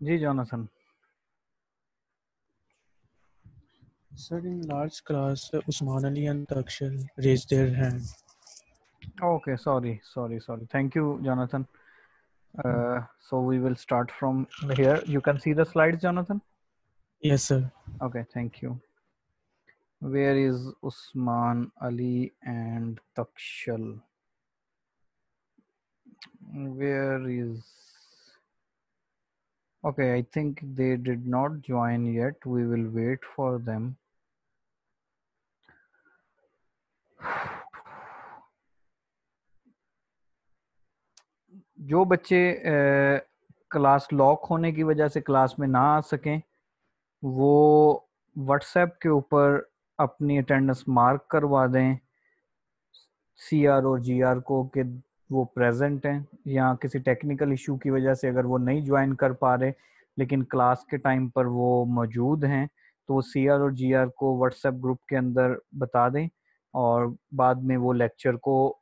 Ji Jonathan. Sir, in large class, Usman Ali and Takshal raised their hand. Okay, sorry. Thank you, Jonathan. So we will start from here. You can see the slides, Jonathan. Yes, sir. Okay, thank you. Where is Usman Ali and Takshal? Where is? Okay, I think they did not join yet. We will wait for them. जो बच्चे class lock होने की वजह से class में ना आ सकें, वो व्हाट्सएप के ऊपर अपनी अटेंडेंस मार्क करवा दें सीआर और जीआर को कि वो प्रेजेंट हैं, या किसी टेक्निकल इशू की वजह से अगर वो नहीं ज्वाइन कर पा रहे लेकिन क्लास के टाइम पर वो मौजूद हैं, तो वो सीआर और जीआर को व्हाट्सएप ग्रुप के अंदर बता दें और बाद में वो लेक्चर को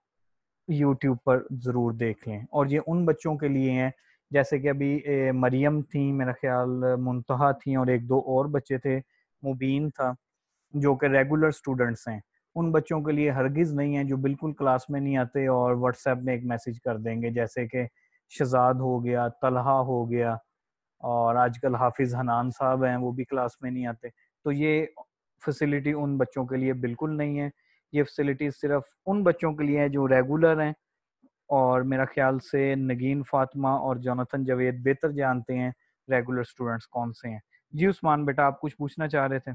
यूट्यूब पर ज़रूर देख लें। और ये उन बच्चों के लिए हैं जैसे कि अभी मरियम थी, मेरा ख्याल मुंतहा थी, और एक दो और बच्चे थे, मुबीन था, जो कि रेगुलर स्टूडेंट्स हैं। उन बच्चों के लिए हरगिज़ नहीं है जो बिल्कुल क्लास में नहीं आते और व्हाट्सएप में एक मैसेज कर देंगे, जैसे कि शहजाद हो गया, तलहा हो गया, और आजकल हाफिज़ हनान साहब हैं, वो भी क्लास में नहीं आते। तो ये फैसिलिटी उन बच्चों के लिए बिल्कुल नहीं है। ये फैसिलिटी सिर्फ उन बच्चों के लिए है जो रेगुलर हैं, और मेरा ख्याल से नगीन फातिमा और जोनाथन जवेद बेहतर जानते हैं रेगुलर स्टूडेंट्स कौन से हैं। जी उस्मान बेटा, आप कुछ पूछना चाह रहे थे?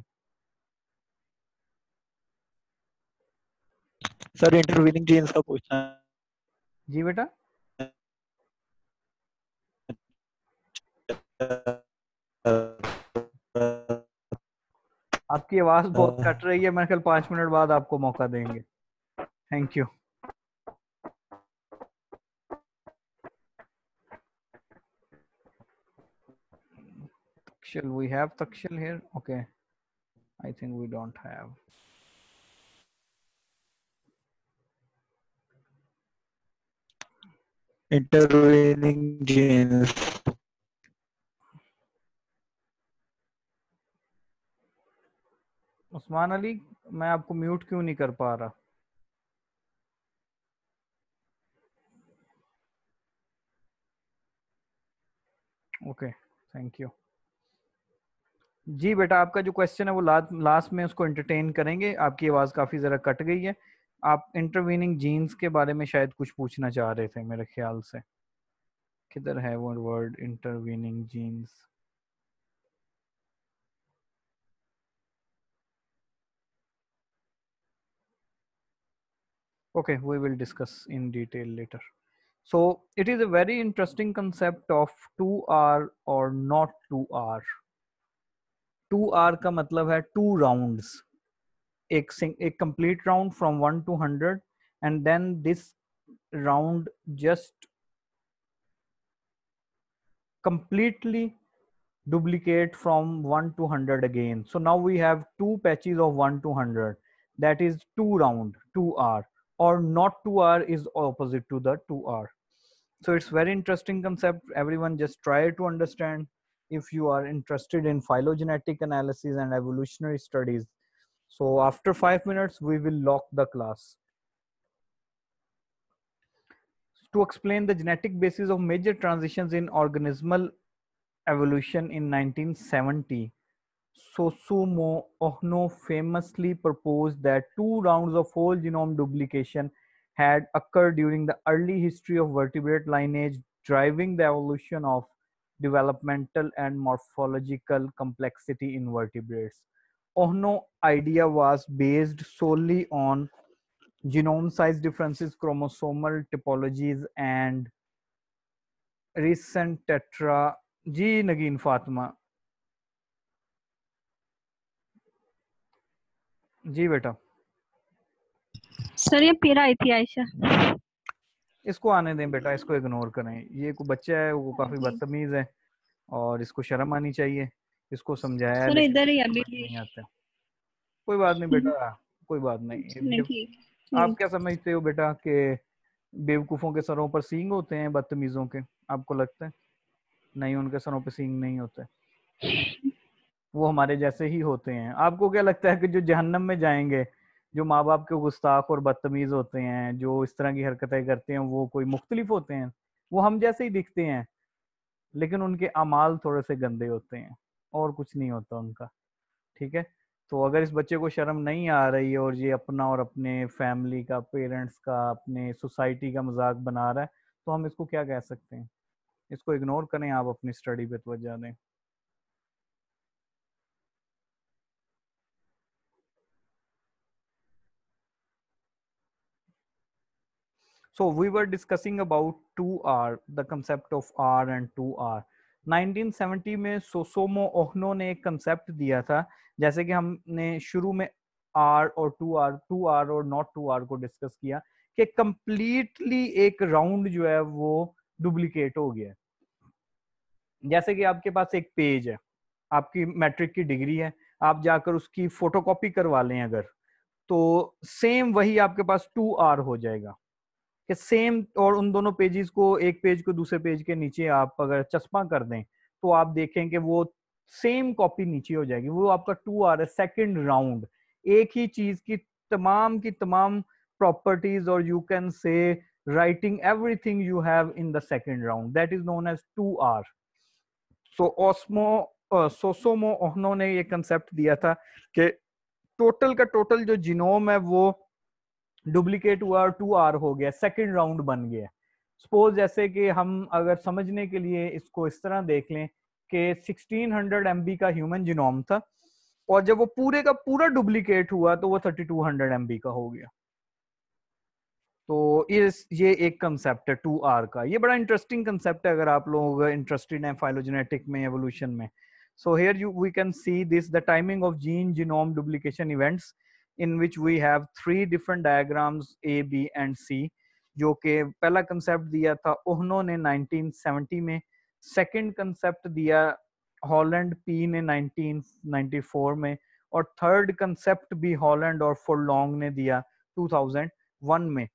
सर इंटरवीनिंग जीन्स का पूछना जी बेटा। आपकी आवाज बहुत कट रही है, मैं कल 5 मिनट बाद आपको मौका देंगे। Thank you. Takshal, we have Takshal here. Okay, I think we don't have. Intervening genes. Usman Ali, मैं आपको म्यूट क्यों नहीं कर पा रहा? Okay, thank you. जी बेटा, आपका जो क्वेश्चन है वो लास्ट में उसको एंटरटेन करेंगे। आपकी आवाज़ काफ़ी ज़रा कट गई है। आप इंटरवीनिंग जीन्स के बारे में शायद कुछ पूछना चाह रहे थे मेरे ख्याल से। किधर है वो word intervening genes? Okay, we will discuss in detail later. So it is a very interesting concept of 2R or not 2R. 2R का मतलब है 2 rounds, एक complete round from 1 to 100, and then this round just completely duplicate from 1 to 100 again. So now we have 2 patches of 1 to 100. That is 2 round, 2R, or not 2R is opposite to the 2R. So it's very interesting concept. Everyone just try to understand if you are interested in phylogenetic analysis and evolutionary studies. So after 5 minutes, we will lock the class. To explain the genetic basis of major transitions in organismal evolution in 1970, Susumu Ohno famously proposed that 2 rounds of whole genome duplication had occurred during the early history of vertebrate lineage, driving the evolution of developmental and morphological complexity in vertebrates. Ohno's idea was based solely on genome size differences, chromosomal typologies, and recent tetra. जी नगीन फातिमा। जी बेटा। Sir ये पीरा आई थी आयशा। इसको आने दें बेटा, इसको ignore करें। ये कोई बच्चा है, वो काफी बदतमीज है और इसको शर्म आनी चाहिए। इसको समझाया सर लेकिन इधर ही समझ अभी। नहीं आता। कोई बात नहीं बेटा, कोई बात नहीं। ठीक। आप क्या समझते हो बेटा कि बेवकूफों के सरों पर सींग होते हैं, बदतमीजों के? आपको लगता है? नहीं, उनके सरों पे सींग नहीं होते, वो हमारे जैसे ही होते हैं। आपको क्या लगता है कि जो जहन्नम में जाएंगे, जो माँ बाप के गुस्ताख और बदतमीज होते हैं, जो इस तरह की हरकतें करते हैं, वो कोई मुख्तलिफ होते हैं? वो हम जैसे ही दिखते हैं, लेकिन उनके अमाल थोड़े से गंदे होते हैं, और कुछ नहीं होता उनका। ठीक है, तो अगर इस बच्चे को शर्म नहीं आ रही है और ये अपना और अपने फैमिली का, पेरेंट्स का, अपने सोसाइटी का मजाक बना रहा है, तो हम इसको क्या कह सकते हैं? इसको इग्नोर करें, आप अपनी स्टडी पे तवज्जो दें। So we were discussing about 2R, the concept of R and 2R. 1970 में सोसोमो ओहनो ने एक कंसेप्ट दिया था, जैसे कि हमने शुरू में R और 2R और नॉट 2R को डिस्कस किया, कि कंप्लीटली एक राउंड जो है वो डुप्लीकेट हो गया है। जैसे कि आपके पास एक पेज है, आपकी मैट्रिक की डिग्री है, आप जाकर उसकी फोटोकॉपी करवा लें अगर, तो सेम वही आपके पास 2R हो जाएगा कि सेम, और उन दोनों पेजेस को, एक पेज को दूसरे पेज के नीचे आप अगर चस्पा कर दें, तो आप देखें कि वो सेम कॉपी नीचे हो जाएगी, वो आपका 2R है, सेकंड राउंड। एक ही चीज की तमाम प्रॉपर्टीज, और you can say writing everything you have in the second round, that is known as 2R। Susumu Ohno ने ये कंसेप्ट दिया था कि टोटल का टोटल जो जीनोम है वो डुप्लीकेट हुआ और 2R हो गया, सेकंड राउंड बन गया। सपोज जैसे कि हम अगर समझने के लिए इसको इस तरह देख लें कि 1600 MB का ह्यूमन जीनोम था, और जब वो पूरे का पूरा डुप्लीकेट हुआ तो वो 3200 MB का हो गया। तो ये एक कंसेप्ट है 2R का, ये बड़ा इंटरेस्टिंग कंसेप्ट है अगर आप लोग इंटरेस्टेड हैं फाइलोजेनेटिक में, एवोल्यूशन में। So here we can see this, the timing of gene genome duplication events, in which we have 3 different diagrams A, B and C, जो कि पहला कंसेप्ट दिया था ओहनो ने 1970 में, सेकंड कंसेप्ट दिया हॉलैंड पी ने 1994 में, और थर्ड कंसेप्ट भी हॉलैंड और फुरलॉन्ग ने दिया 2001 में।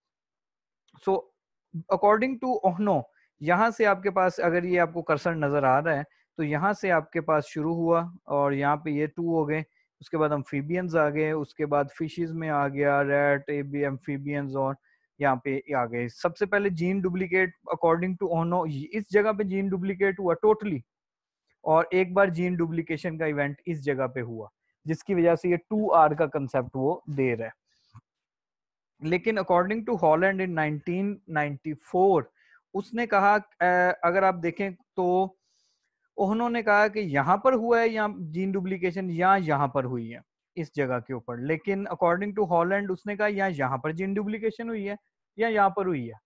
सो अकॉर्डिंग टू ओहनो, यहाँ से आपके पास, अगर ये आपको कर्सर नजर आ रहा है, तो यहाँ से आपके पास शुरू हुआ और यहाँ पे ये 2 हो गए, उसके बाद अम्फीबियंस आ गए, उसके बाद फिशेस में आ गया रैट, एबी एम्फीबियंस, और यहाँ पे आ गए। सबसे पहले जीन डुप्लीकेट अकॉर्डिंग टू ओहनो इस जगह पे जीन डुप्लीकेट हुआ टोटली, और एक बार जीन डुप्लीकेशन का इवेंट इस जगह पे हुआ, जिसकी वजह से ये 2R का कंसेप्ट वो दे रहा है। लेकिन अकॉर्डिंग टू हॉलैंड इन 1994 उसने कहा, अगर आप देखें तो उन्होंने कहा कि यहाँ पर हुआ है या जीन डुप्लीकेशन, या यहाँ पर हुई है इस जगह के ऊपर, लेकिन अकॉर्डिंग टू हॉलैंड उसने कहा या यहाँ पर जीन डुप्लीकेशन हुई है या यहाँ पर हुई है।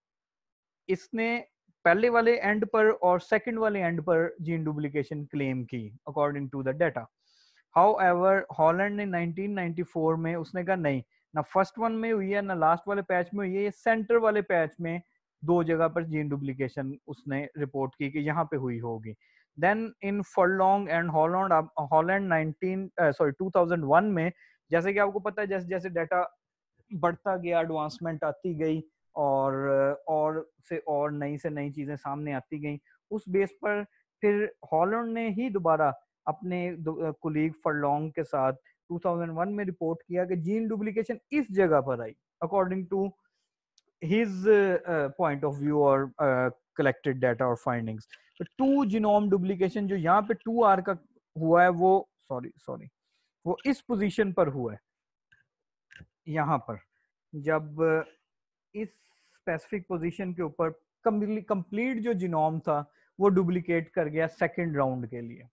इसने पहले वाले एंड पर और सेकंड वाले एंड पर जीन डुप्लीकेशन क्लेम की according to the data. However Holland ने 1994 में उसने कहा नहीं, ना फर्स्ट वन में हुई है ना लास्ट वाले पैच में हुई है, ये सेंटर वाले पैच में 2 जगह पर जीन डुप्लीकेशन उसने रिपोर्ट की कि यहाँ पे हुई होगी। देन इन फुरलॉन्ग एंड हॉलैंड 2001 में, जैसे कि आपको पता है जैसे जैसे डाटा बढ़ता गया, एडवांसमेंट आती गई, और से और नई से नई चीजें सामने आती गई, उस बेस पर फिर हॉलैंड ने ही दोबारा अपने कोलीग फुरलॉन्ग के साथ 2001 में रिपोर्ट किया कि जीन डुप्लीकेशन इस जगह पर आई according to his point of view और कलेक्टेड डाटा और फाइंडिंग्स। तो 2 जीनोम डुप्लीकेशन जो यहाँ पे 2R का हुआ है, वो सॉरी वो इस पोजीशन पर हुआ है, यहाँ पर जब इस स्पेसिफिक पोजीशन के ऊपर कंप्लीट जो जीनोम था वो डुप्लीकेट कर गया सेकंड राउंड के लिए,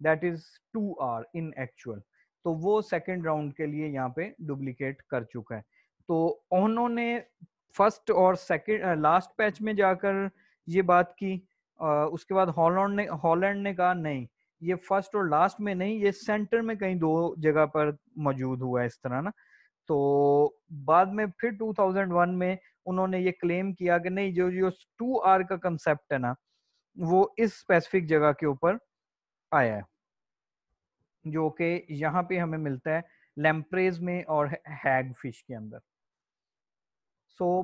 that is 2R in actual. तो वो सेकंड राउंड के लिए यहाँ पे डुप्लीकेट कर चुका है। तो उन्होंने फर्स्ट और सेकंड लास्ट पैच में जाकर ये बात की, उसके बाद हॉलैंड ने कहा नहीं, ये फर्स्ट और लास्ट में नहीं, ये सेंटर में कहीं 2 जगह पर मौजूद हुआ है इस तरह ना। तो बाद में फिर 2001 में उन्होंने ये क्लेम किया कि नहीं, जो जो 2R का कंसेप्ट है ना, वो इस स्पेसिफिक जगह के ऊपर आया है, जो कि यहाँ पे हमें मिलता है लैम्प्रेज में और हैग फिश के अंदर। सो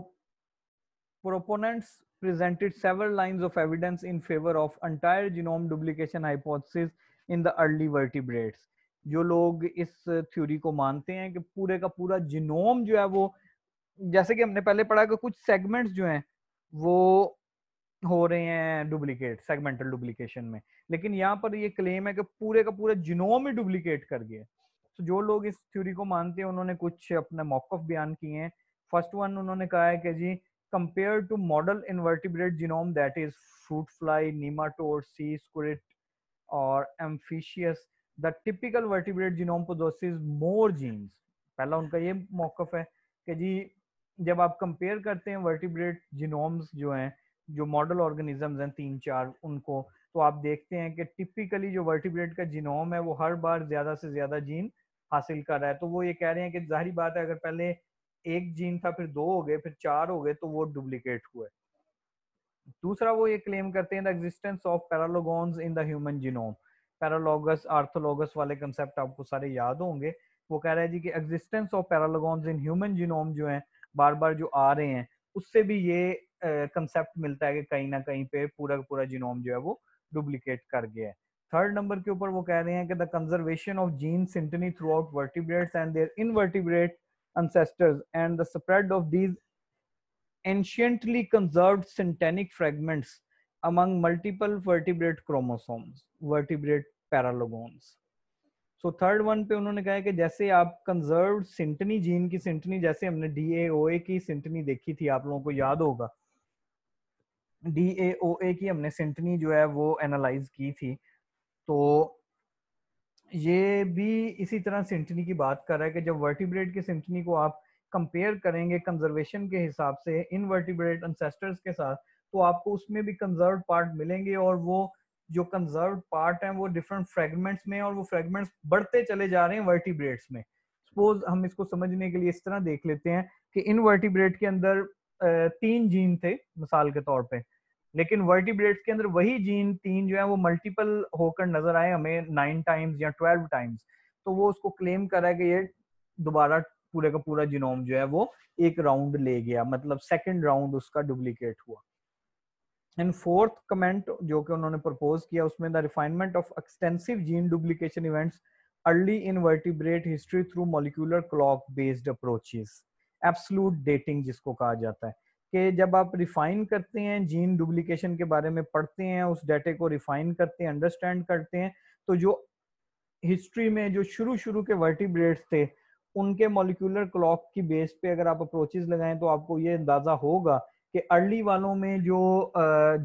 proponents presented several lines of evidence in favor of entire genome duplication hypothesis in the early vertebrates. जो लोग इस थ्योरी को मानते हैं कि पूरे का पूरा जिनोम जो है वो, जैसे कि हमने पहले पढ़ा कि कुछ सेगमेंट्स जो हैं वो हो रहे हैं डुप्लीकेट सेगमेंटल डुप्लीकेशन में, लेकिन यहाँ पर ये क्लेम है कि पूरे का पूरा जिनोम ही डुप्लीकेट कर गया। तो जो लोग इस थ्योरी को मानते हैं उन्होंने कुछ अपने मौक़िफ़ बयान किए हैं। फर्स्ट वन उन्होंने कहा है कि जी compared to model invertebrate genome, that is fruit fly, nematode, sea squid or amphibious, the typical vertebrate genome possesses more genes। पहला उनका ये मौक़िफ़ है कि जी जब आप कंपेयर करते हैं वर्टिब्रेट जिनोम्स जो हैं, जो मॉडल ऑर्गेनिजम्स हैं 3-4 उनको, तो आप देखते हैं कि टिपिकली जो वर्टिब्रेट का जिनोम है वो हर बार ज़्यादा से ज़्यादा जीन हासिल कर रहा है। तो वो ये कह रहे हैं कि जाहिर बात है अगर पहले एक जीन था फिर 2 हो गए फिर 4 हो गए तो वो डुप्लीकेट हुए। दूसरा वो ये क्लेम करते हैं the existence of paralogons in the human genome. Paralogous orthologous वाले कंसेप्ट आपको सारे याद होंगे। वो कह रहा है जी कि existence of paralogons in human genome जो है बार बार जो आ रहे हैं उससे भी ये कंसेप्ट मिलता है कि कहीं ना कहीं पे पूरा का पूरा जीनोम जो है वो डुप्लीकेट कर गया है। थर्ड नंबर के ऊपर वो कह रहे हैं कि the conservation of gene synteny throughout vertebrates and their invertebrate ancestors and the spread of these anciently conserved syntenic fragments among multiple vertebrate chromosomes, vertebrate paralogons। So third one पे उन्होंने कहा है कि जैसे आप कंजर्व्ड सिंटनी जीन की सिंटनी, जैसे हमने DAOA की सिंटनी देखी थी, आप लोगों को याद होगा DAOA की हमने सिंटनी जो है वो एनालाइज की थी, तो ये भी इसी तरह सिंटनी की बात कर रहा है कि जब वर्टिब्रेट की सिंटनी को आप कंपेयर करेंगे कंजर्वेशन के हिसाब से इनवर्टिब्रेट एंसेस्टर्स के साथ, तो आपको उसमें भी कंजर्व पार्ट मिलेंगे और वो जो कंजर्व पार्ट हैं वो डिफरेंट फ्रेगमेंट्स में, और वो फ्रेगमेंट्स बढ़ते चले जा रहे हैं वर्टिब्रेट्स में। सपोज हम इसको समझने के लिए इस तरह देख लेते हैं कि इनवर्टिब्रेट के अंदर 3 जीन थे मिसाल के तौर पे, लेकिन वर्टिब्रेट्स के अंदर वही जीन 3 जो है वो मल्टीपल होकर नजर आए हमें 9 टाइम्स या 12 टाइम्स, तो वो उसको क्लेम कर रहा है कि ये दोबारा पूरे का पूरा जीनोम जो है वो एक राउंड ले गया, मतलब सेकंड राउंड उसका डुप्लीकेट हुआ। एंड फोर्थ कमेंट जो कि उन्होंने प्रपोज किया उसमें the refinement of extensive gene duplication events early in vertebrate history through molecular clock based approaches, absolute dating जिसको कहा जाता है, कि जब आप रिफाइन करते हैं जीन डुप्लीकेशन के बारे में पढ़ते हैं, उस डाटे को रिफाइन करते हैं, अंडरस्टैंड करते हैं, तो जो हिस्ट्री में जो शुरू के वर्टिब्रेट्स थे उनके मॉलिक्यूलर क्लॉक की बेस पे अगर आप अप्रोचेस लगाएं तो आपको ये अंदाजा होगा कि अर्ली वालों में जो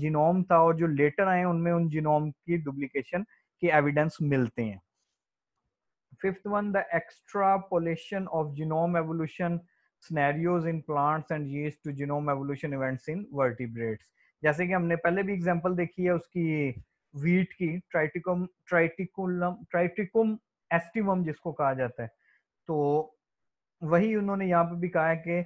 जीनोम था और जो लेटर आए उनमें उन जीनोम की डुप्लीकेशन के एविडेंस मिलते हैं। Fifth one the extrapolation of genome evolution scenarios in plants and yeast to genome evolution events in vertebrates। जैसे कि हमने पहले भी एग्जांपल देखी है उसकी वीट की, ट्राइटिकुम एस्टिवम जिसको कहा जाता है, तो वही उन्होंने यहाँ पे भी कहा है कि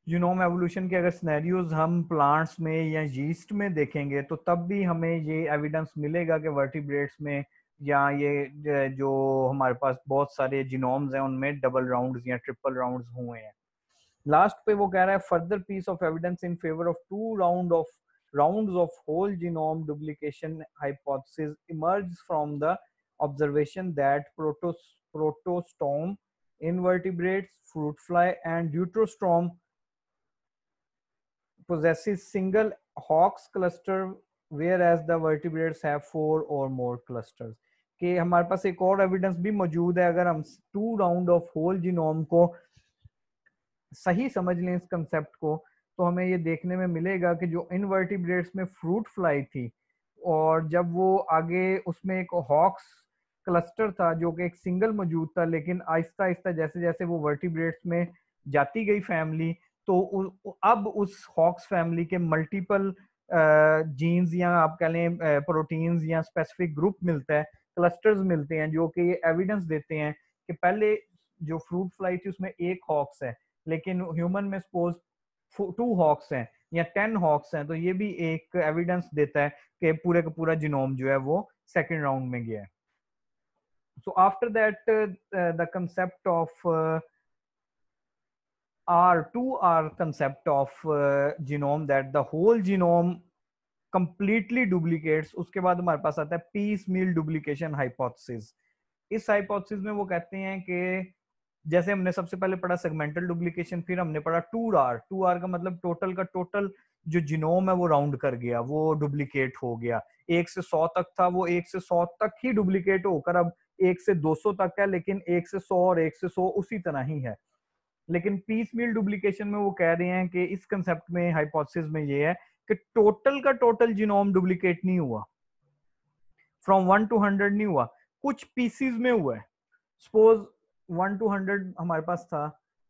जीनोम एवोल्यूशन के अगर सिनेरियोज हम प्लांट्स में या यीस्ट में देखेंगे तो तब भी हमें ये एविडेंस मिलेगा कि वर्टिब्रेट्स में या ये जो हमारे पास बहुत सारे जीनोम्स हैं उनमें डबल राउंड्स या ट्रिपल राउंड्स हुए हैं। लास्ट पे वो कह रहा है further piece of evidence in favour of 2 rounds of whole genome duplication hypothesis emerges from the observation that protostome invertebrates, fruit fly and deuterostome possesses single Hox cluster whereas the vertebrates have 4 or more clusters। कि हमारे पास एक और evidence भी मौजूद है, अगर हम 2 round of whole genome को सही समझ लें इस कंसेप्ट को, तो हमें ये देखने में मिलेगा कि जो इनवर्टिब्रेट्स में फ्रूट फ्लाई थी और जब वो आगे उसमें एक हॉक्स क्लस्टर था जो कि एक सिंगल मौजूद था, लेकिन आहिस्ता आहिस्ता जैसे जैसे वो वर्टिब्रेट्स में जाती गई फैमिली, तो अब उस हॉक्स फैमिली के मल्टीपल जीन्स या आप कह लें प्रोटीन्स या स्पेसिफिक ग्रुप मिलता है, क्लस्टर्स मिलते हैं, जो कि ये एविडेंस देते हैं कि पहले जो फ्रूट फ्लाई थी उसमें एक हॉक्स है, लेकिन ह्यूमन में सपोज 2 हॉक्स हैं या 10 हॉक्स हैं, तो ये भी एक एविडेंस देता है कि पूरे का पूरा जीनोम जो है वो सेकंड राउंड में गया है। So after that the concept of 2R concept of genome, that the whole genome completely duplicates. उसके बाद हमारे पास आता है piecemeal duplication hypothesis. इस hypothesis में वो कहते हैं कि जैसे हमने सबसे पहले पढ़ा सेगमेंटल डुप्लीकेशन, फिर हमने पढ़ा 2R. 2R का मतलब टोटल का टोटल जो जीनोम है वो राउंड कर गया, वो डुप्लीकेट हो गया. 1 से 100 तक था, वो 1 से 100 तक ही डुप्लीकेट होकर अब 1 से 200 तक है, लेकिन 1 से 100 और 1 से 100 उसी तरह ही है. लेकिन पीस मील डुप्लीकेशन में वो कह रहे हैं कि इस कंसेप्ट में, हाइपोथेसिस में ये है कि टोटल का टोटल जीनोम डुप्लीकेट नहीं हुआ, फ्रॉम 1 to 100 नहीं हुआ, कुछ पीसीज में हुआ है. सपोज 1 to 100 हमारे पास था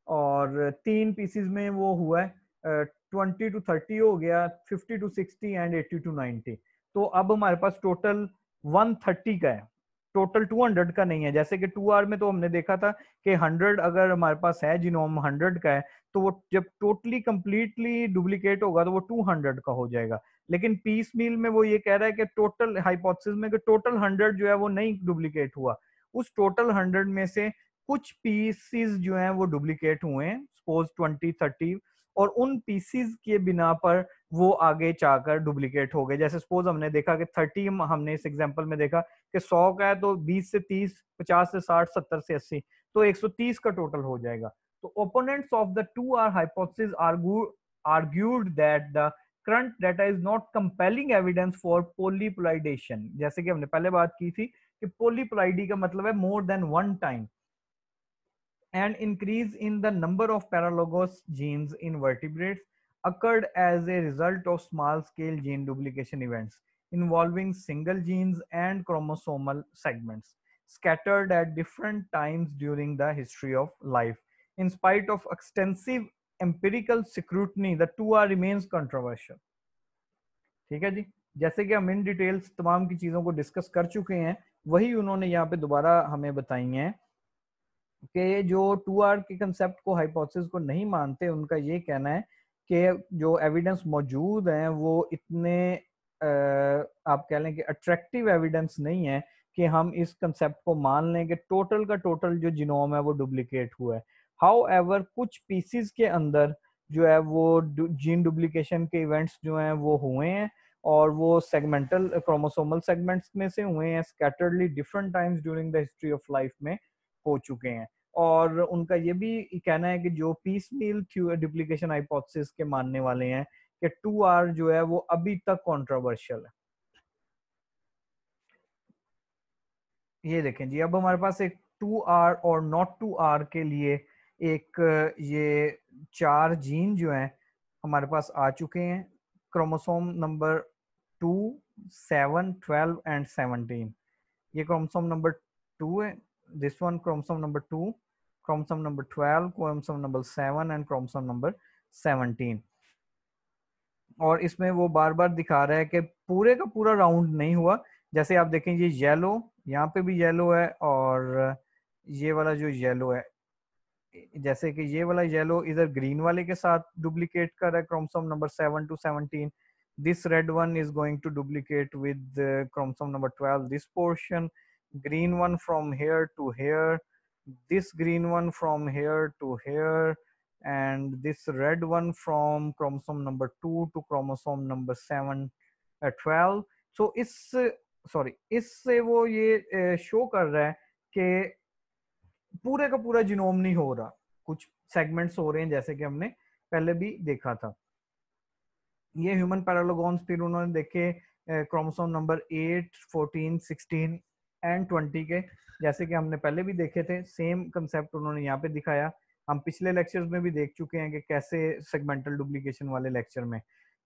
और 3 पीसीज में वो हुआ है, 20 to 30 हो गया, 50 to 60 एंड 80 to 90. तो अब हमारे पास टोटल 130 का है, टोटल 200 का नहीं है. जैसे कि 2R में तो हमने देखा था कि 100 अगर हमारे पास है जीनोम 100 का है, तो वो जब टोटली कंप्लीटली डुप्लीकेट होगा तो वो 200 का हो जाएगा. लेकिन पीस मील में वो ये कह रहा है कि टोटल हाइपोथेसिस में कि टोटल 100 जो है वो नहीं डुप्लीकेट हुआ, उस टोटल 100 में से कुछ पीसीज जो हैं वो डुप्लीकेट हुए हैं, सपोज 20-30, और उन पीसीज के बिना पर वो आगे जाकर डुप्लीकेट हो गए. जैसे सपोज हमने देखा कि 30, हमने इस एग्जांपल में देखा कि 100 का है तो 20 से 30, 50 से 60, 70 से 80, तो 130 का टोटल हो जाएगा. तो opponents of the 2R hypothesis argued that the current data is not compelling evidence for polyploidation. जैसे कि हमने पहले बात की थी कि polyploidy का मतलब है more than one time. An increase in the number of paralogous genes in vertebrates occurred as a result of small-scale gene duplication events involving single genes and chromosomal segments scattered at different times during the history of life. In spite of extensive empirical scrutiny, the 2R remains controversial. ठीक है जी. जैसे कि हम in details तमाम की चीज़ों को discuss कर चुके हैं, वही उन्होंने यहाँ पे दोबारा हमें बताई हैं कि जो 2R के कंसेप्ट को, हाइपोथेसिस को नहीं मानते, उनका ये कहना है कि जो एविडेंस मौजूद हैं वो इतने आप कह लें कि अट्रैक्टिव एविडेंस नहीं है कि हम इस कंसेप्ट को मान लें कि टोटल का टोटल जो जीनोम है वो डुप्लीकेट हुआ है. हाउएवर कुछ पीसीज के अंदर जो है वो जीन डुप्लीकेशन के इवेंट्स जो हैं वो हुए हैं, और वो सेगमेंटल क्रोमोसोमल सेगमेंट्स में से हुए हैं, scatteredly different times during the history of life में हो चुके हैं. और उनका ये भी कहना है कि जो पीस मील डुप्लीकेशन हाइपोथेसिस के मानने वाले हैं कि 2R जो है वो अभी तक कंट्रोवर्शियल है. ये देखें जी, अब हमारे पास एक 2R और नॉट 2R के लिए एक ये 4 जीन जो हैं हमारे पास आ चुके हैं. Chromosome number 2, 7, 12 and 17. ये क्रोमोसोम नंबर 2 है, this one chromosome number 2, chromosome number 12, chromosome number 7 and chromosome number 17. और इसमें वो बार बार दिखा रहा है कि पूरे का पूरा राउंड नहीं हुआ. जैसे आप देखें ये येलो, यहाँ पे भी येलो है, और ये वाला जो येलो है, जैसे कि ये वाला येलो इधर ग्रीन वाले के साथ डुप्लीकेट कर रहा है, chromosome number 7 to 17. This red one is going to duplicate with chromosome number 12, this portion. Green one from here to here, this green one from here to here, and this red one from chromosome number 2 to chromosome number 7, 12. So इससे वो ये show कर रहा है कि पूरे का पूरा जीनोम नहीं हो रहा, कुछ सेगमेंट्स हो रहे हैं, जैसे कि हमने पहले भी देखा था. ये ह्यूमन पैरालोगॉन्स फिर उन्होंने देखे क्रोमोसोम नंबर 8, 14, 16 एंड 20 के, जैसे कि हमने पहले भी देखे थे. सेम कंसेप्ट उन्होंने यहाँ पे दिखाया. हम पिछले लेक्चर्स में भी देख चुके हैं कि कैसे सेगमेंटल डुप्लीकेशन वाले लेक्चर में.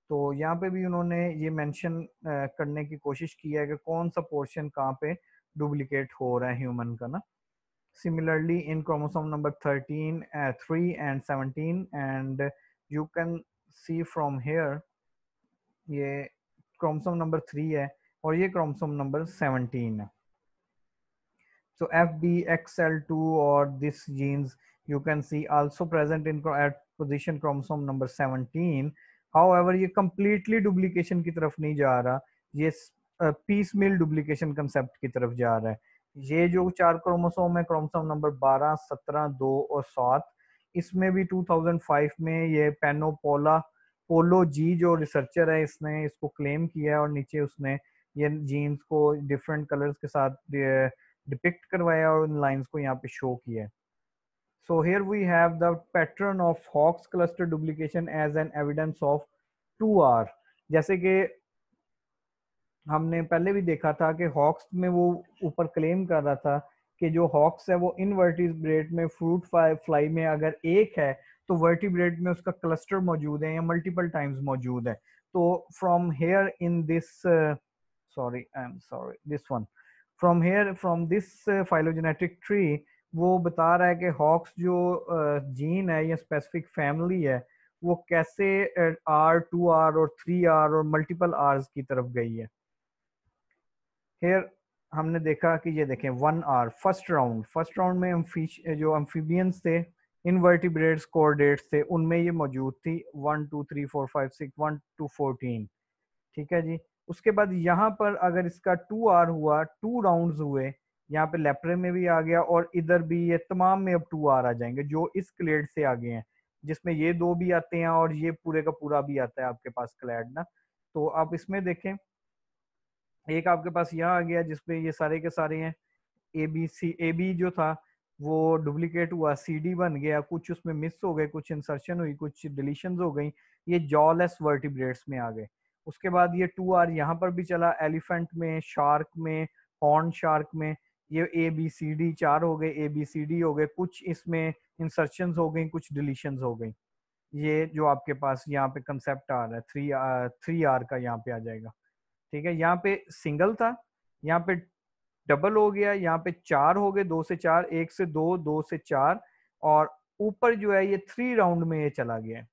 तो यहाँ पे भी उन्होंने ये मेंशन करने की कोशिश की है कि कौन सा पोर्शन कहाँ पे डुप्लीकेट हो रहा है ह्यूमन का ना. Similarly, in chromosome number 13, 3 and 17, and you can see from here, ये chromosome number 3 है और ये chromosome number 17 है. So FBXL2 or these genes you can see also present in at position chromosome number 17. However, ये completely duplication की तरफ नहीं जा रहा, ये piecemeal duplication concept की तरफ जा रहा है. ये जो 4 क्रोमोसोम है, क्रोमोसोम नंबर 12, 17, 2 और 7, इसमें भी 2005 में ये पोलो जी जो रिसर्चर है इसने इसको क्लेम किया है और नीचे उसने ये जीन्स को डिफरेंट कलर्स के साथ डिपिक्ट करवाया और उन लाइंस को यहाँ पे शो किया है. So here we have the pattern of Hawkes cluster duplication as an evidence of 2R. जैसे कि हमने पहले भी देखा था कि हॉक्स में वो ऊपर क्लेम कर रहा था कि जो हॉक्स है वो इनवर्टिब्रेट में फ्रूट फ्लाई में अगर एक है तो वर्टिब्रेट में उसका क्लस्टर मौजूद है या मल्टीपल टाइम्स मौजूद है. तो from here in this from this phylogenetic tree वो बता रहा है कि हॉक्स जो जीन है या स्पेसिफिक फैमिली है वो कैसे R, 2R और 3R और मल्टीपल आर्स की तरफ गई है. हेयर हमने देखा कि ये देखें 1R फर्स्ट राउंड में जो एम्फीबियंस थे इनवर्टिब्रेट्स कोऑर्डिनेट्स थे उनमें ये मौजूद थी 1 2 3 4 5 6 1 2 14. ठीक है जी. उसके बाद यहाँ पर अगर इसका 2R हुआ 2 राउंड्स हुए यहाँ पे लेप्रे में भी आ गया और इधर भी ये तमाम में अब 2R आ जाएंगे जो इस क्लेड से आगे हैं जिसमें ये दो भी आते हैं और ये पूरे का पूरा भी आता है आपके पास क्लेड ना. तो आप इसमें देखें एक आपके पास यहाँ आ गया जिसपे ये सारे के सारे हैं ए बी जो था वो डुप्लीकेट हुआ CD बन गया कुछ उसमें मिस हो गए कुछ इंसर्शन हुई कुछ डिलीशंस हो गई ये जॉलेस वर्टिब्रेट्स में आ गए. उसके बाद ये 2R यहाँ पर भी चला एलिफेंट में शार्क में हॉर्न शार्क में ये ABCD 4 हो गए ABCD हो गए कुछ इसमें इंसर्शंस हो गई कुछ डिलीशंस हो गई. ये जो आपके पास यहाँ पे कंसेप्ट आ रहा है 3R का यहाँ पे आ जाएगा. ठीक है. यहाँ पे सिंगल था यहाँ पे डबल हो गया यहाँ पे 4 हो गए 2 से 4 1 से 2 2 से 4 और ऊपर जो है ये 3 राउंड में ये चला गया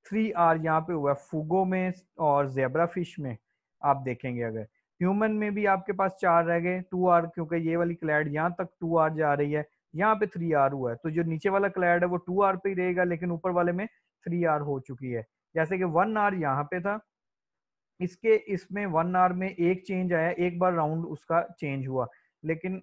3R यहाँ पे हुआ फुगो में और ज़ेब्रा फिश में. आप देखेंगे अगर ह्यूमन में भी आपके पास 4 रह गए 2R क्योंकि ये वाली क्लैड यहाँ तक 2R जा रही है यहाँ पे 3R हुआ है तो जो नीचे वाला क्लैड है वो 2R पे ही रहेगा लेकिन ऊपर वाले में 3R हो चुकी है. जैसे कि 1R यहाँ पे था इसमें 1R में एक चेंज आया एक बार राउंड उसका चेंज हुआ लेकिन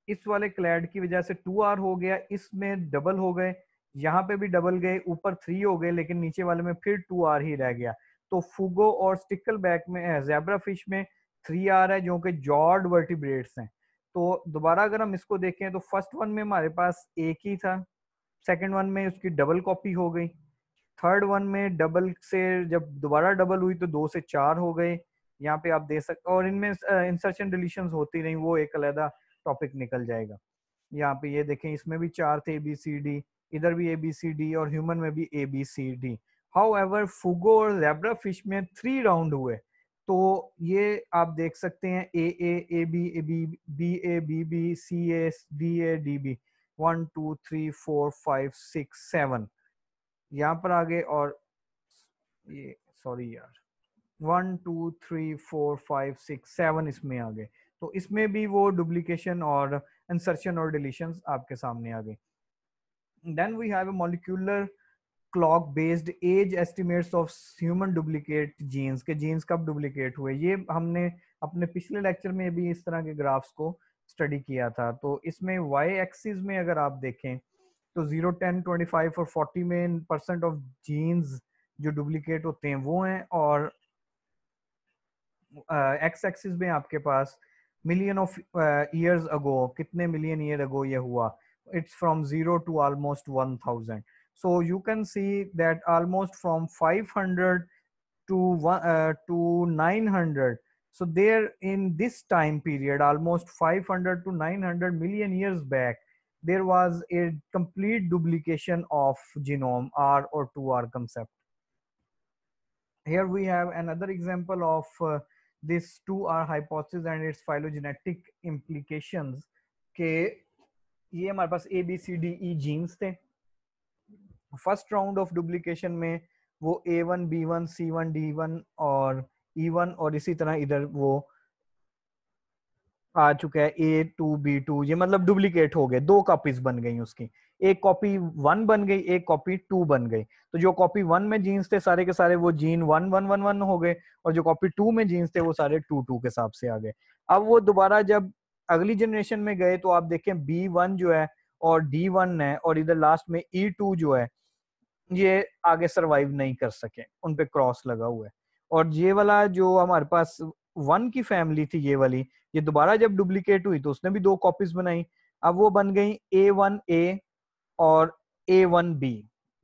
इस वाले क्लैड की वजह से 2R हो गया इसमें डबल हो गए यहाँ पे भी डबल गए ऊपर 3 हो गए लेकिन नीचे वाले में फिर 2R ही रह गया. तो फुगो और स्टिकल बैक में ज़ेब्रा फिश में 3R है जो कि जॉर्ड वर्टिब्रेट्स हैं. तो दोबारा अगर हम इसको देखें तो फर्स्ट वन में हमारे पास एक ही था सेकंड वन में उसकी डबल कॉपी हो गई थर्ड वन में डबल से जब दोबारा डबल हुई तो 2 से 4 हो गए. यहाँ पे आप देख सकते और इनमें इंसर्शन डिलीशंस होती रही वो एक अलग टॉपिक निकल जाएगा. यहाँ पे ये देखें इसमें भी 4 थे ABCD इधर भी ABCD और ह्यूमन में भी ABCD. हाउएवर फुगो और ज़ेब्रा फिश में 3 राउंड हुए तो ये आप देख सकते हैं AA AB AB BA BB CA DA DB 1 2 3 4 5 6 7 यहाँ पर आगे और ये सॉरी यार 1 2 3 4 5 6 7 इसमें आ गए तो इसमें भी वो डुप्लीकेशन और इंसर्शन और डिलीशंस आपके सामने आ गए. Then we have a molecular clock based age estimates of human duplicate genes के जीन्स कब डुप्लीकेट हुए ये हमने अपने पिछले लेक्चर में भी इस तरह के ग्राफ्स को स्टडी किया था. तो इसमें y एक्सिस में अगर आप देखें तो 0 10 25 और 40 में % ऑफ जीन्स जो डुप्लीकेट होते हैं वो हैं और एक्स एक्सिस में आपके पास मिलियन ऑफ ईयर्स अगो कितने मिलियन ईयर अगो ये हुआ it's from 0 to almost 1000. So you can see that almost from 500 to 900. So there in this time period almost 500 to 900 million years back there was a complete duplication of genome R or 2R concept. Here we have another example of this 2R hypothesis and its phylogenetic implications के ये हमारे पास ABCDE jeans थे first round of duplication में वो A1 B1 C1 D1 और E1 और इसी तरह इधर वो आ चुका है A2 B2 ये मतलब डुप्लीकेट हो गए 2 कॉपीज बन गई उसकी एक कॉपी 1 बन गई एक कॉपी 2 बन गई. तो जो कॉपी 1 में जीन्स थे सारे के सारे वो जीन 1 1 1 1 हो गए और जो कॉपी 2 में जीन्स थे वो सारे 2 2 के हिसाब से आ गए. अब वो दोबारा जब अगली जनरेशन में गए तो आप देखें B1 जो है और D1 है और इधर लास्ट में E2 जो है ये आगे सरवाइव नहीं कर सके, उन पे क्रॉस लगा हुआ है। और ये वाला जो हमारे पास 1 की फैमिली थी ये वाली, ये दोबारा जब डुप्लीकेट हुई तो उसने भी 2 कॉपीज बनाई। अब वो बन गई A1A और A1B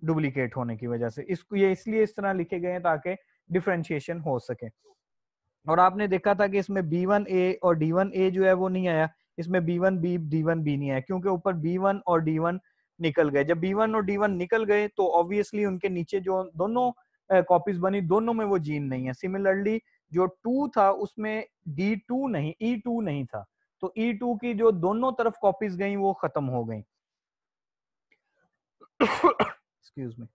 डुप्लीकेट होने की वजह से। इसको ये इसलिए इस तरह लिखे गए हैं ताकि डिफरेंशिएशन हो सके। और आपने देखा था कि इसमें B1A और D1A जो है वो नहीं आया, इसमें B1B D1B नहीं आया क्योंकि ऊपर B1 और D1 निकल गए। जब B1 और D1 निकल गए तो ऑब्वियसली उनके नीचे जो दोनों कॉपीज बनी दोनों में वो जीन नहीं है। सिमिलरली जो 2 था उसमें D2 नहीं, E2 नहीं था, तो E2 की जो दोनों तरफ कॉपीज गई वो खत्म हो गई। Excuse me.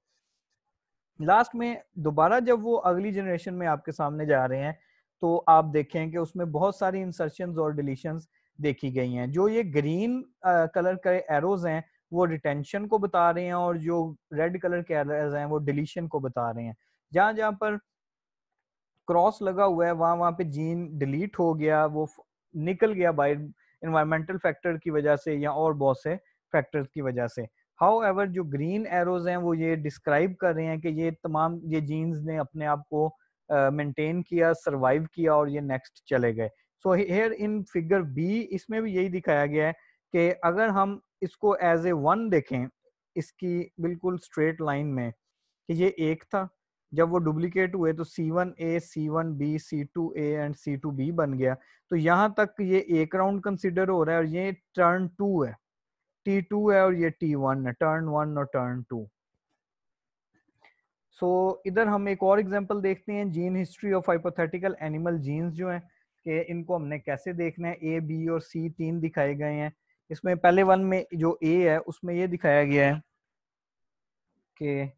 लास्ट में दोबारा जब वो अगली जनरेशन में आपके सामने जा रहे हैं तो आप देखें कि उसमें बहुत सारी इंसर्शंस और डिलीशंस देखी गई हैं। जो ये ग्रीन कलर के एरोज हैं वो रिटेंशन को बता रहे हैं और जो रेड कलर के एरोज हैं वो डिलीशन को बता रहे हैं। जहां जहां पर क्रॉस लगा हुआ है वहां वहां पे जीन डिलीट हो गया, वो निकल गया बाय एनवायरमेंटल फैक्टर की वजह से या और बहुत से फैक्टर्स की वजह से। हाउएवर जो ग्रीन एरोज हैं वो ये डिस्क्राइब कर रहे हैं कि ये तमाम ये जीन्स ने अपने आप को मेंटेन किया, सरवाइव किया और ये नेक्स्ट चले गए। So here in figure B इसमें भी यही दिखाया गया है कि अगर हम इसको एज ए 1 देखें, इसकी बिल्कुल स्ट्रेट लाइन में, कि ये एक था, जब वो डुप्लीकेट हुए तो C1A, C1B, C2A and C2B बन गया। तो यहाँ तक ये एक राउंड कंसिडर हो रहा है और ये टर्न 2 है, T2 है और ये T1 है, टर्न 1 और टर्न 2। सो इधर हम एक और एग्जांपल देखते हैं, gene history of hypothetical animal genes जो हैं कि इनको हमने कैसे देखना है। A, B और C 3 दिखाए गए हैं। इसमें पहले वन में जो A है उसमें ये दिखाया गया है कि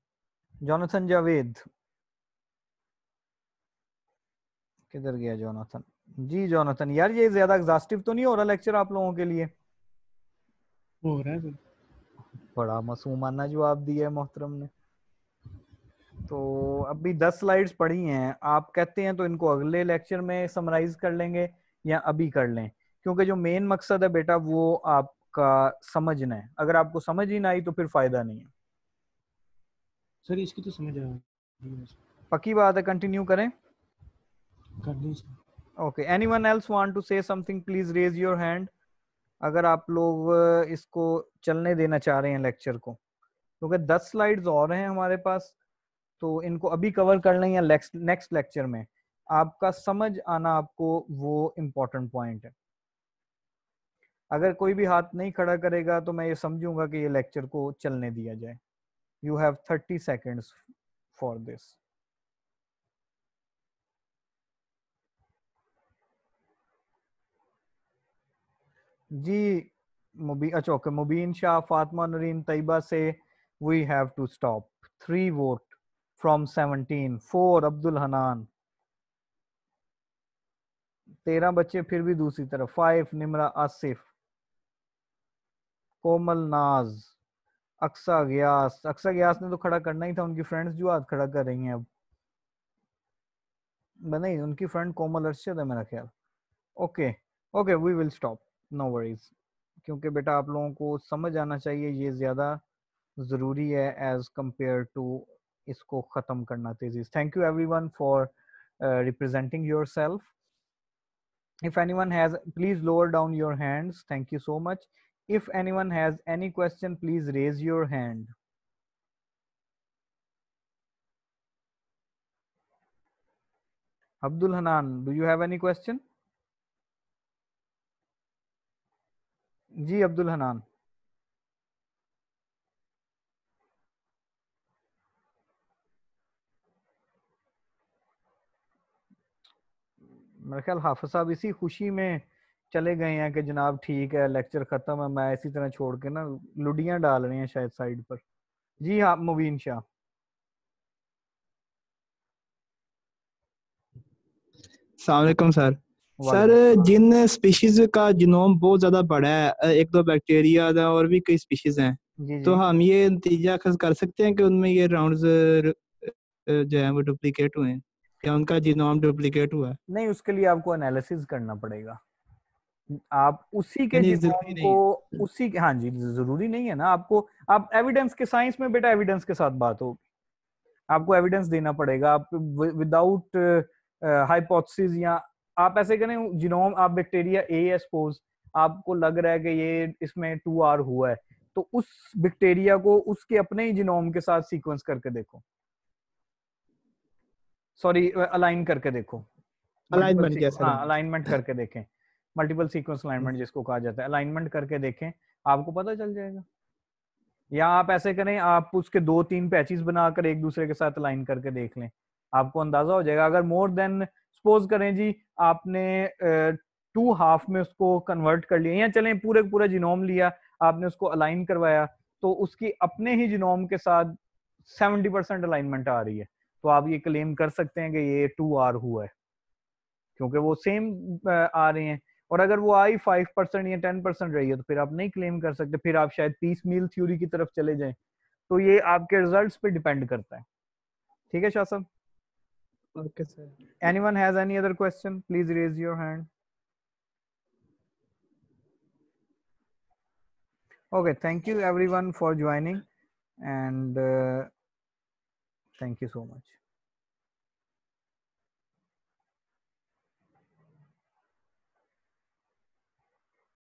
जोनाथन जावेद, किधर गया जोनाथन? जी जोनाथन, यार ये ज्यादा एग्जॉस्टिव तो नहीं हो रहा लेक्चर आप लोगों के लिए? हो रहा है सर। बड़ा मासूमाना जवाब दिया है मोहतरम ने। तो अभी 10 स्लाइड्स पढ़ी हैं, आप कहते हैं तो इनको अगले लेक्चर में समराइज कर लेंगे या अभी कर लें, क्योंकि जो मेन मकसद है बेटा वो आपका समझना है। अगर आपको समझ ही ना आई तो फिर फायदा नहीं है। सर इसकी तो समझ आ रही है। पक्की बात है, कंटिन्यू करें? कर ली sir. Okay, anyone else want to say something, please raise your hand अगर आप लोग इसको चलने देना चाह रहे हैं लेक्चर को, क्योंकि 10 स्लाइड्स और हैं हमारे पास, तो इनको अभी कवर कर लें या नेक्स्ट लेक्चर में। आपका समझ आना आपको वो इम्पोर्टेंट पॉइंट है। अगर कोई भी हाथ नहीं खड़ा करेगा तो मैं ये समझूंगा कि ये लेक्चर को चलने दिया जाए। You have 30 seconds for this. जी अच्छा ओके, मुबीन शाह, फातिमा नरीन, तैयबा से we have to stop. 3 vote from 17, 4 Abdul Hanan, 13 बच्चे फिर भी दूसरी तरफ, 5 निमरा आसिफ, कोमल नाज, अक्सा गयास। अक्सा गयास ने तो खड़ा करना ही था, उनकी फ्रेंड्स जो हाथ खड़ा कर रही हैं अब। नहीं, उनकी फ्रेंड कोमल अरशद है मेरा ख्याल। Okay okay, we will stop, no worries, क्योंकि बेटा आप लोगों को समझ आना चाहिए, ये ज्यादा जरूरी है एज कंपेयर टू इसको खत्म करना तेजी से। Thank you everyone for representing yourself. If anyone has, please lower down your hands. Thank you so much. If anyone has any question, please raise your hand. Abdul Hanan, do you have any question? जी अब्दुल हनान। मेरा ख्याल हाफिज साहब इसी खुशी में चले गए हैं कि जनाब ठीक है लेक्चर खत्म है, मैं इसी तरह छोड़ के ना लुडियां डाल रहे हैं शायद साइड पर। जी हाँ मुबीन शाह। अस्सलाम सर। सर वालेकुम। जिन स्पीशीज का जीनोम बहुत ज्यादा बड़ा है, एक दो बैक्टीरिया और भी कई स्पीशीज हैं, जी तो जी हम ये नतीजा अखज़ कर सकते हैं कि उनमें ये राउंड्स जो है वो डुप्लीकेट हुए हैं या उनका जीनोम डुप्लीकेट हुआ है? नहीं, उसके लिए आपको एनालिसिस करना पड़ेगा। आप उसी के यानी जीनोम जरूरी नहीं को है। उसी के, हाँ जी जरूरी नहीं है ना आपको, आप एविडेंस के, साइंस में बेटा एविडेंस के साथ बात होगी, आपको एविडेंस देना पड़ेगा। आप विदाउट हाइपोथेसिस या आप ऐसे करें जीनोम, आप बैक्टीरिया ए है सपोज, आपको लग रहा है कि ये इसमें 2R हुआ है, तो उस बैक्टीरिया को उसके अपने ही जीनोम के साथ सीक्वेंस करके देखो, सॉरी अलाइन करके देखो, अलाइनमेंट कैसे हाँ करना अलाइनमेंट करके देखें, मल्टीपल सीक्वेंस अलाइनमेंट जिसको कहा जाता है, अलाइनमेंट करके देखें, आपको पता चल जाएगा। या आप ऐसे करें, आप उसके 2-3 पैचेस बनाकर एक दूसरे के साथ अलाइन करके देख लें, आपको अंदाजा हो जाएगा। अगर मोर देन सपोज करें जी आपने 2 हाफ में उसको कन्वर्ट कर लिया, या चलें पूरे पूरा जीनोम लिया, आपने उसको अलाइन करवाया, तो उसकी अपने ही जीनोम के साथ 70% अलाइनमेंट आ रही है, तो आप ये क्लेम कर सकते हैं कि ये 2R हुआ है, क्योंकि वो सेम आ रहे हैं। और अगर वो आई 5% या 10% रही है, तो फिर आप नहीं क्लेम कर सकते, फिर आप शायद पीस मील थ्योरी की तरफ चले जाएं। तो ये आपके रिजल्ट्स पे डिपेंड करता है। ठीक है शाह साहब? Okay sir. Anyone has any other question, please raise your hand. Okay, thank you everyone for joining, and thank you so much.